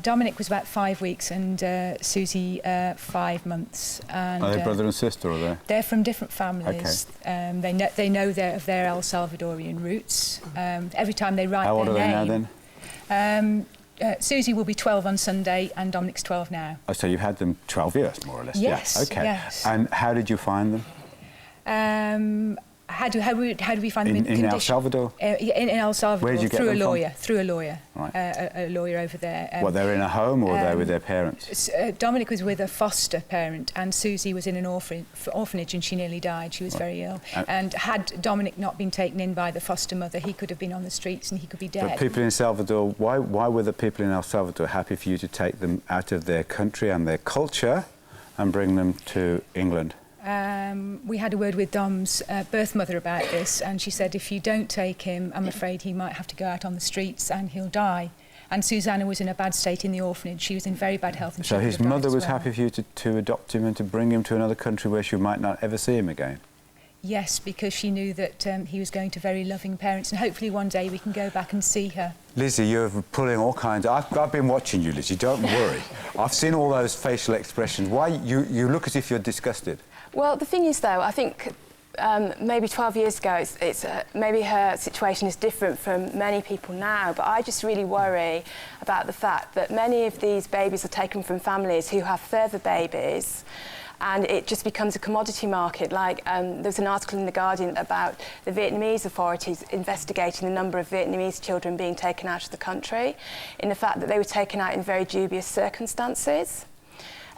Dominic was about 5 weeks and Susie 5 months. And, are they brother and sister, or are they? They're from different families. Okay. They know of their El Salvadorian roots. Every time they write their name... How old are they now, then? Susie will be 12 on Sunday and Dominic's 12 now. Oh, so you've had them 12 years, more or less? Yes, yeah. Okay. Yes. And how did you find them? How do we find them in El Salvador? In El Salvador. Where did you get them from? Through a lawyer. Right. A lawyer over there. They're in a home or they're with their parents? Dominic was with a foster parent and Susie was in an orphanage and she nearly died. She was very ill. And had Dominic not been taken in by the foster mother, he could have been on the streets and he could be dead. But people in Salvador, why were the people in El Salvador happy for you to take them out of their country and their culture and bring them to England? We had a word with Dom's birth mother about this, and she said if you don't take him, I'm afraid he might have to go out on the streets and he'll die. And Susanna was in a bad state in the orphanage. She was in very bad health. And So she his could have mother died was as well. happy for you to adopt him and to bring him to another country where she might not ever see him again? Yes, because she knew that he was going to very loving parents, and hopefully one day we can go back and see her. Lizzie, you're pulling all kinds of... I've been watching you, Lizzie, don't worry. I've seen all those facial expressions. Why? You look as if you're disgusted. Well, the thing is, though, I think maybe 12 years ago, maybe her situation is different from many people now, but I just really worry about the fact that many of these babies are taken from families who have further babies, and it just becomes a commodity market. Like, there's an article in The Guardian about the Vietnamese authorities investigating the number of Vietnamese children being taken out of the country, in the fact that they were taken out in very dubious circumstances.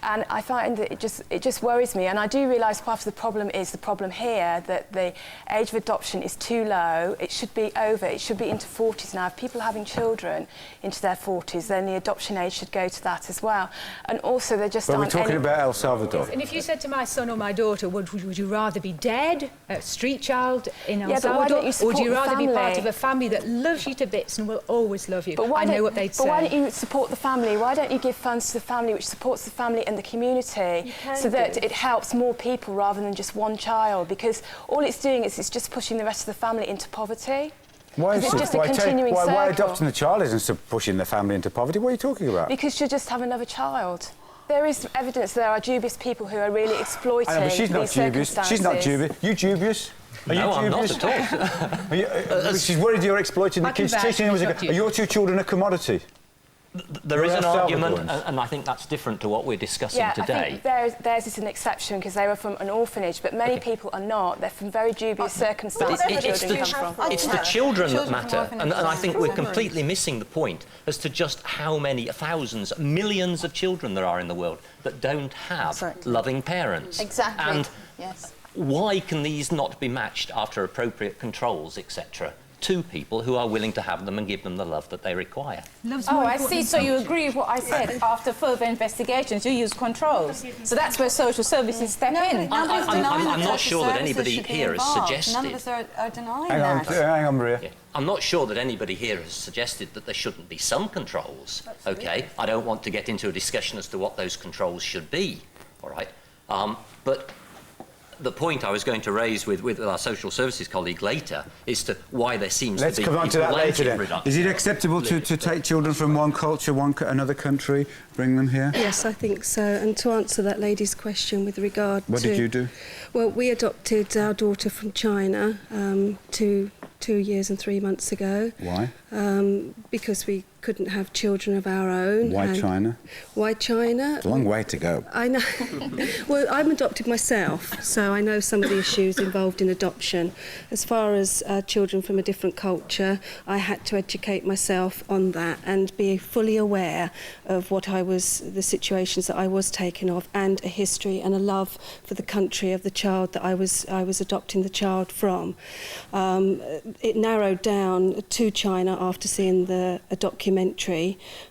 And I find that it just worries me. And I do realise part of the problem is the problem here, that the age of adoption is too low. It should be over. It should be into 40s now. If people are having children into their 40s, then the adoption age should go to that as well. And also, there just But we're aren't talking any... about El Salvador. And if you said to my son or my daughter, would you rather be dead, a street child in El Yeah, but why Salvador, don't you or support would you the rather be part family? of a family that loves you to bits and will always love you? But why I know what they'd say. But why don't you support the family? Why don't you give funds to the family which supports the family and the community, so that it helps more people rather than just one child? Because all it's doing is it's just pushing the rest of the family into poverty. Why is It's it? just a continuing circle. Why adopting the child isn't pushing the family into poverty? What are you talking about? Because you just have another child. There is evidence there are dubious people who are really exploiting I know, but she's not these dubious. She's not dubious. You dubious? Are No, you I'm dubious? not at all. She's worried you're exploiting the kids, teaching them as are your two children a commodity? There You're is an El argument, Salvadorans. and I think that's different to what we're discussing Yeah, today. I think theirs is an exception because they were from an orphanage, but many people are not. They're from very dubious circumstances. It's the children that matter, and I think we're completely missing the point as to just how many thousands, millions of children there are in the world that don't have loving parents. Exactly. And yes. why can these not be matched after appropriate controls, etc., to people who are willing to have them and give them the love that they require? Oh, I see. So you agree with what I said. After further investigations, you use controls. So that's where social services step in. I'm not sure that anybody here has suggested... None of us are denying Hang on, Maria. Yeah. I'm not sure that anybody here has suggested that there shouldn't be some controls, OK? I don't want to get into a discussion as to what those controls should be, all right? But the point I was going to raise with our social services colleague later is to why there seems Let's to be... come on to that later then. reduction. Is it acceptable to take children from one culture, another country, bring them here? Yes, I think so. And to answer that lady's question with regard What did you do? Well, we adopted our daughter from China 2 years and 3 months ago. Why? Because we couldn't have children of our own. Why China? Why China? It's a long way to go. I know. Well, I'm adopted myself, so I know some of the issues involved in adoption. As far as children from a different culture, I had to educate myself on that and be fully aware of the situations that I was taken of, and a history and a love for the country of the child that I was adopting the child from. It narrowed down to China after seeing a documentary,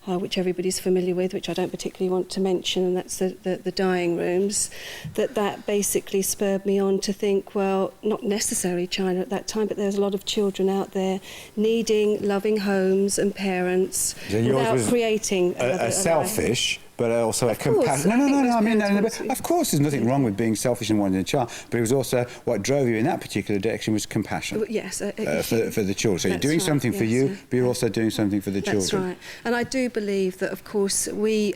which everybody's familiar with, which I don't particularly want to mention, and that's the dying rooms. That basically spurred me on to think, well, not necessarily China at that time, but there's a lot of children out there needing loving homes and parents without creating a selfish, but also a compassion. No. I mean, of course, there's nothing wrong with being selfish and wanting a child, but it was also what drove you in that particular direction was compassion. Yes, for the children. So you're doing something for you, but you're also doing something for the children. That's right. And I do believe that, of course, we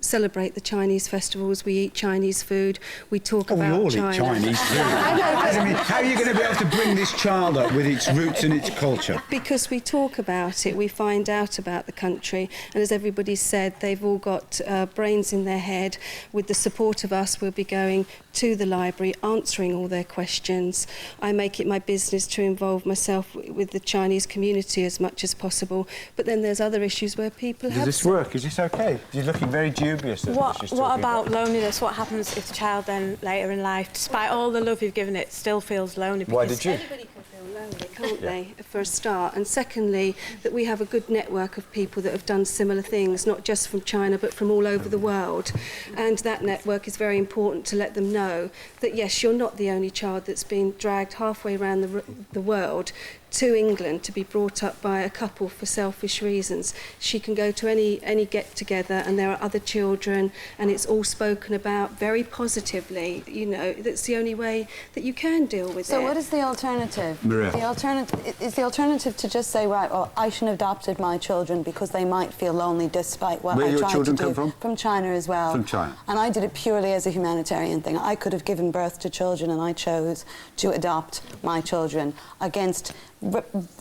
celebrate the Chinese festivals. We eat Chinese food. We talk about we all China. eat Chinese food. I mean, how are you going to be able to bring this child up with its roots and its culture? Because we talk about it, we find out about the country, and as everybody said, they've all got brains in their head. With the support of us, we'll be going to the library, answering all their questions. I make it my business to involve myself with the Chinese community as much as possible, but then there's other issues where people Does this work? Is this okay? You're looking very dubious. What about loneliness? What happens if the child then later in life, despite all the love you've given it, still feels lonely? Why did you? Anybody can feel lonely, can't they, for a start? And secondly, that we have a good network of people that have done similar things, not just from China, but from all over the world. And that network is very important to let them know that, yes, you're not the only child that's been dragged halfway around the world to England to be brought up by a couple for selfish reasons. She can go to any get-together and there are other children and it's all spoken about very positively. You know, that's the only way that you can deal with it. So what is the alternative? Maria. The alternative is the alternative to just say, right, well, I shouldn't have adopted my children because they might feel lonely despite what Where I your tried children to do. come from? From China as well. From China. And I did it purely as a humanitarian thing. I could have given birth to children and I chose to adopt my children against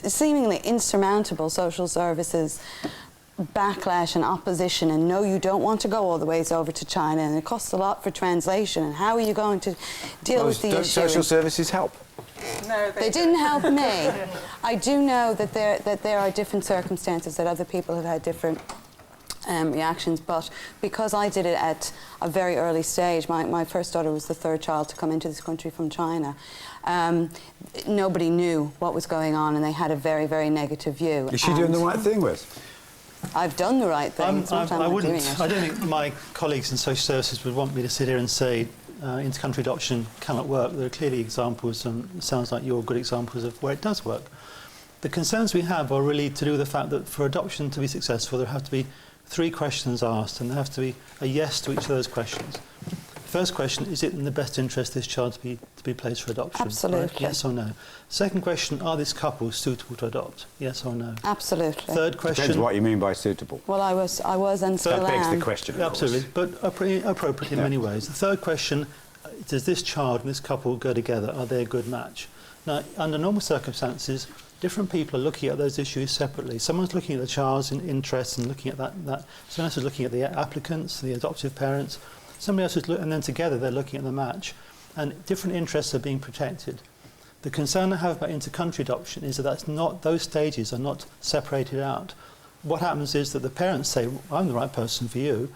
seemingly insurmountable social services backlash and opposition, and no, you don't want to go all the ways over to China, and it costs a lot for translation, and how are you going to deal with the issue? Don't social services help? No, they didn't help me. I do know that there are different circumstances, that other people have had different reactions, but because I did it at a very early stage, my first daughter was the third child to come into this country from China, nobody knew what was going on and they had a very, very negative view. Is she doing the right thing, Liz? I've done the right thing. It's not I'm not doing it. I don't think my colleagues in social services would want me to sit here and say inter-country adoption cannot work. There are clearly examples, and it sounds like you're good examples of where it does work. The concerns we have are really to do with the fact that for adoption to be successful, there have to be 3 questions asked, and there have to be a yes to each of those questions. First question, is it in the best interest of this child to be placed for adoption? Absolutely. Right? Yes or no. Second question, are this couple suitable to adopt? Yes or no. Absolutely. Third question... Depends what you mean by suitable. Well, I was and still am. That begs the question, of Absolutely, course. but appropriate in many ways. The third question, does this child and this couple go together? Are they a good match? Now, under normal circumstances, different people are looking at those issues separately. Someone's looking at the child's interests and looking at that. Someone else is looking at the applicants, the adoptive parents. Somebody else is and then together they're looking at the match. And different interests are being protected. The concern I have about inter-country adoption is that those stages are not separated out. What happens is that the parents say, I'm the right person for you.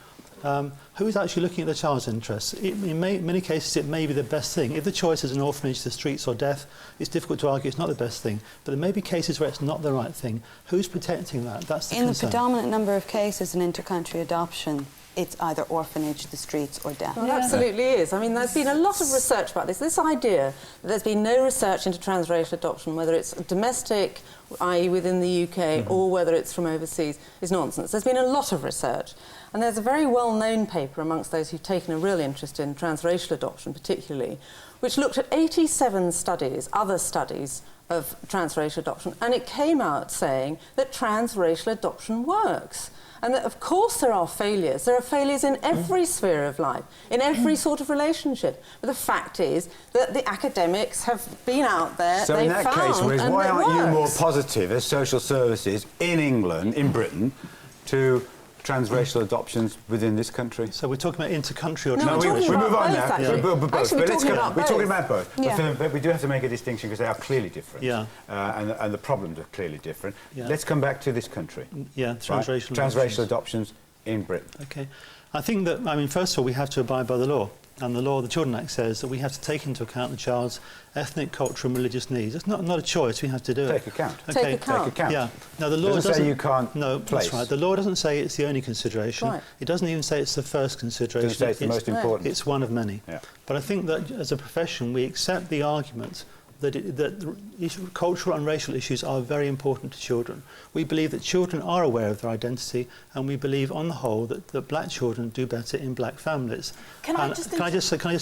Who's actually looking at the child's interests? In many cases, it may be the best thing. If the choice is an orphanage, the streets or death, it's difficult to argue it's not the best thing. But there may be cases where it's not the right thing. Who's protecting that? That's the concern. In the predominant number of cases in inter-country adoption, it's either orphanage, the streets, or death. Well, it absolutely is. I mean, there's been a lot of research about this. This idea that there's been no research into transracial adoption, whether it's domestic, i.e. within the UK, or whether it's from overseas, is nonsense. There's been a lot of research. And there's a very well-known paper amongst those who've taken a real interest in transracial adoption particularly, which looked at 87 studies, other studies, of transracial adoption, and it came out saying that transracial adoption works. And that, of course, there are failures. There are failures in every sphere of life, in every sort of relationship. But the fact is that the academics have been out there, so in that case, why aren't you more positive as social services in England, in Britain, to transracial adoptions within this country? So we're talking about inter-country or... No, we move on now. Yeah. We're talking about both. Yeah. But we do have to make a distinction because they are clearly different. Yeah. And the problems are clearly different. Yeah. Let's come back to this country. Yeah, transracial right? Transracial adoptions in Britain. Okay. I think that, I mean, first of all, we have to abide by the law. And the law, the Children Act, says that we have to take into account the child's ethnic, cultural and religious needs. It's not a choice, we have to do it. Take account. Okay. Take account. Yeah. Now, the law doesn't say you can't No, place. that's right. The law doesn't say it's the only consideration. Right. It doesn't even say it's the first consideration. It doesn't say it's the most important. It's one of many. Yeah. But I think that, as a profession, we accept the argument that cultural and racial issues are very important to children. We believe that children are aware of their identity, and we believe, on the whole, that black children do better in black families. Can I just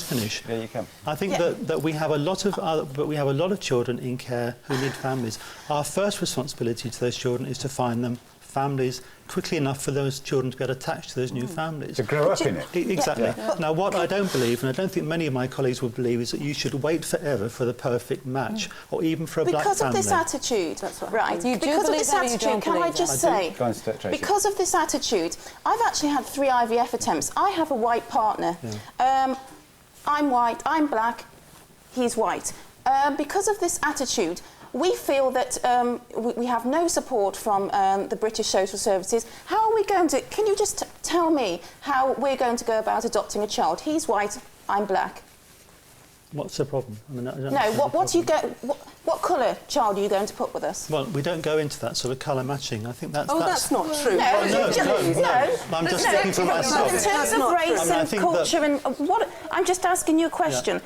finish? Yeah, you can. I think that we have a lot of children in care who need families. Our first responsibility to those children is to find them families quickly enough for those children to get attached to those new families. To grow up in it. Exactly. Yeah. Now, what I don't believe, and I don't think many of my colleagues would believe, is that you should wait forever for the perfect match, or even for a black family. Because of this attitude, right, you do because of this attitude, can I just say, because of this attitude, I've actually had 3 IVF attempts. I have a white partner. Yeah. I'm white, I'm black, he's white. Because of this attitude, we feel that we have no support from the British Social Services. How are we going to... Can you just tell me how we're going to go about adopting a child? He's white, I'm black. What's the problem? I mean, what colour child are you going to put with us? Well, we don't go into that sort of colour matching. I think that's... that's not true. No. I'm just speaking for myself. In terms of race and culture and what... I'm just asking you a question.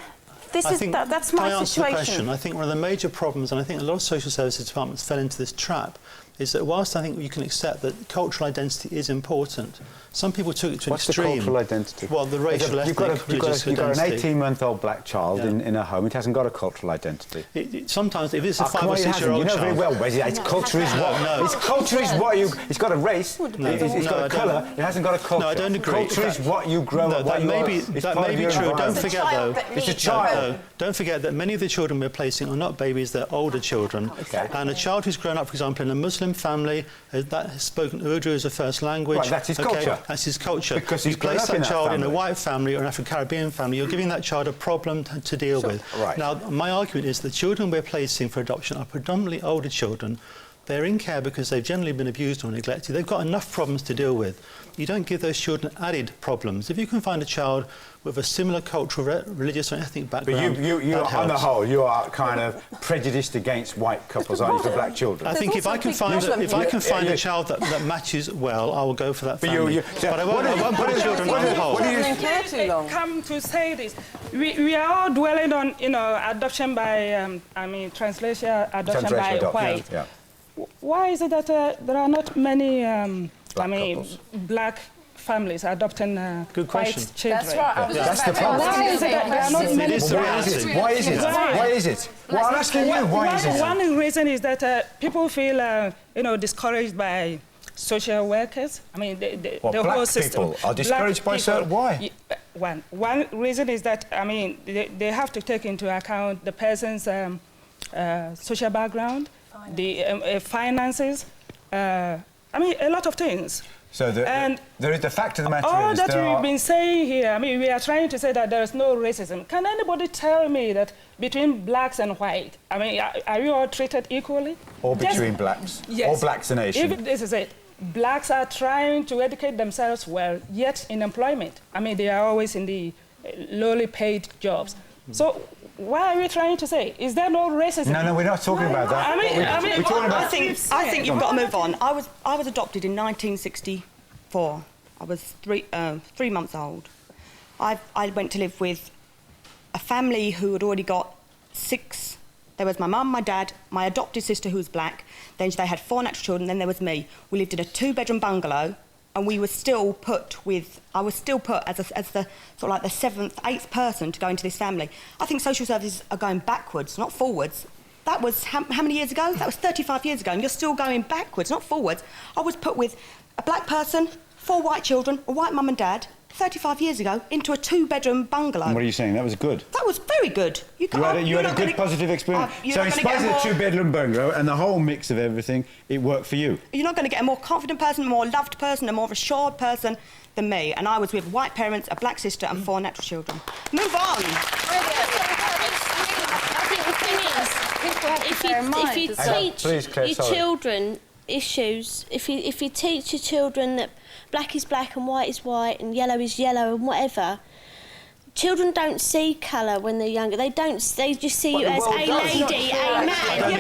That's my answer the situation. question. I think one of the major problems, and I think a lot of social services departments fell into this trap, is that whilst I think you can accept that cultural identity is important, some people took it to an extreme. What's the cultural identity? Well, the racial, ethnic, religious you've got an identity. 18-month-old black child in a home. It hasn't got a cultural identity. Sometimes, if it's a 5 come or on, 6 year old you know child, very well, Wesley. Its culture is what. No. Its culture is what you. It's got a race. It's got a colour. It hasn't got a culture. No, I don't agree. Culture is what you grow up. That may be true. Don't forget, though. It's a child. Don't forget that many of the children we're placing are not babies; they're older children. Okay. And a child who's grown up, for example, in a Muslim family that has spoken Urdu as a first language. Right, that's his culture. That's his culture. Because you he's grown place up in that that child in a family. white family or an Afro-Caribbean family, you're giving that child a problem to deal with. Right. Now, my argument is the children we're placing for adoption are predominantly older children. They're in care because they've generally been abused or neglected. They've got enough problems to deal with. You don't give those children added problems. If you can find a child with a similar cultural, religious or ethnic background, But you that on the helps. whole, you are kind of prejudiced against white couples, aren't you, for black children? I think if I can find a child that matches well, I will go for that But family. But I won't put the children on hold. Come to say this, we are all dwelling on adoption by translation adoption by white. Yeah. Why is it that there are not many black families adopting Good question. white children? That's right. I was That's the about to problem. Why is it that there are not many? Why is it? Why is it? Well, I'm asking you, why is it? One reason is that people feel discouraged by social workers. I mean, the What, whole black system. people are discouraged by certain... Why? One reason is that, they have to take into account the person's social background, the finances, a lot of things. So there is the fact of the matter All is that there we've are... been saying here, we are trying to say that there is no racism. Can anybody tell me that between blacks and white, are you all treated equally? Or between blacks? Yes. Or blacks and Asian? Even this is it. Blacks are trying to educate themselves well, yet in employment. They are always in the lowly paid jobs. So why are we trying to say? Is there no racism? No, we're not talking about that. We're talking about... I think you've got to move on. I was adopted in 1964. I was 3 months old. I went to live with a family who had already got 6. There was my mum, my dad, my adopted sister who was black. Then they had 4 natural children. Then there was me. We lived in a 2-bedroom bungalow, and we were still put with. I was still put as the sort of like the 7th, 8th person to go into this family. I think social services are going backwards, not forwards. That was how many years ago? That was 35 years ago, and you're still going backwards, not forwards. I was put with a black person, 4 white children, a white mum and dad, 35 years ago, into a 2-bedroom bungalow. And what are you saying? That was good? That was very good. You had a good, positive experience. So in spite of the 2-bedroom bungalow and the whole mix of everything, it worked for you? You're not going to get a more confident person, a more loved person, a more assured person than me. And I was with white parents, a black sister and 4 natural children. Move on! If you teach your children issues, if you teach your children that black is black and white is white and yellow is yellow and whatever, children don't see colour when they're younger. They just see you as a lady, a man.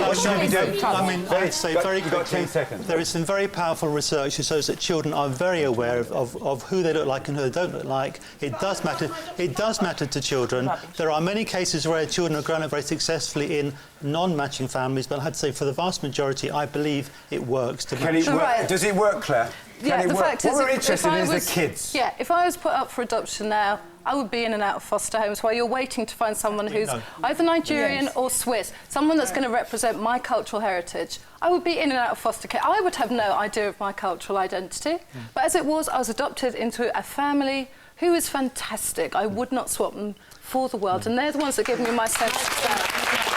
What should we be doing? I'd say very quickly, 10 seconds. There is some very powerful research that shows that children are very aware of who they look like and who they don't look like. It does matter. It does matter to children. There are many cases where children have grown up very successfully in non-matching families, but I had to say for the vast majority, I believe it works. Can it work? Does it work, Claire? Yeah, the fact is, what we're interested in is the kids. Yeah, if I was put up for adoption now, I would be in and out of foster homes while you're waiting to find someone who's either Nigerian or Swiss, someone that's going to represent my cultural heritage. I would be in and out of foster care. I would have no idea of my cultural identity. But as it was, I was adopted into a family who is fantastic. I would not swap them for the world, and they're the ones that give me my sense of self.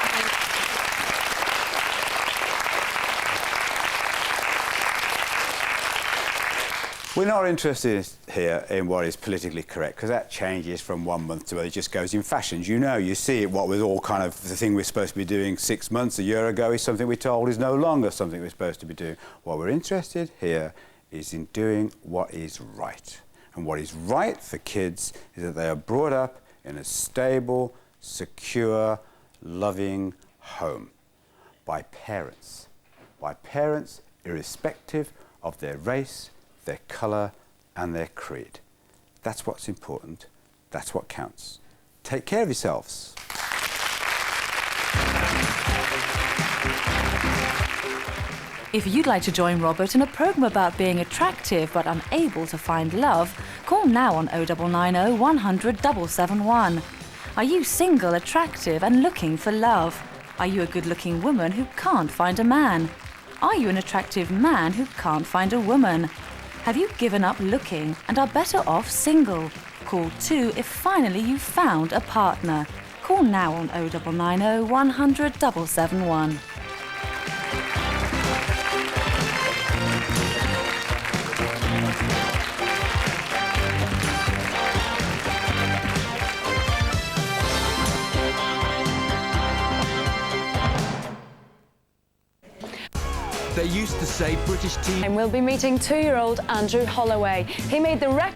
We're not interested here in what is politically correct, because that changes from one month to another. It just goes in fashions. You see it, what was all kind of the thing we're supposed to be doing 6 months, a year ago, is something we're told is no longer something we're supposed to be doing. What we're interested here is in doing what is right. And what is right for kids is that they are brought up in a stable, secure, loving home by parents. By parents irrespective of their race, their colour and their creed. That's what's important. That's what counts. Take care of yourselves. If you'd like to join Robert in a programme about being attractive but unable to find love, call now on 0990 100 771. Are you single, attractive and looking for love? Are you a good-looking woman who can't find a man? Are you an attractive man who can't find a woman? Have you given up looking and are better off single? Call 2 if finally you've found a partner. Call now on 0990 100 771. They used to say British team... And we'll be meeting 2-year-old Andrew Holloway. He made the record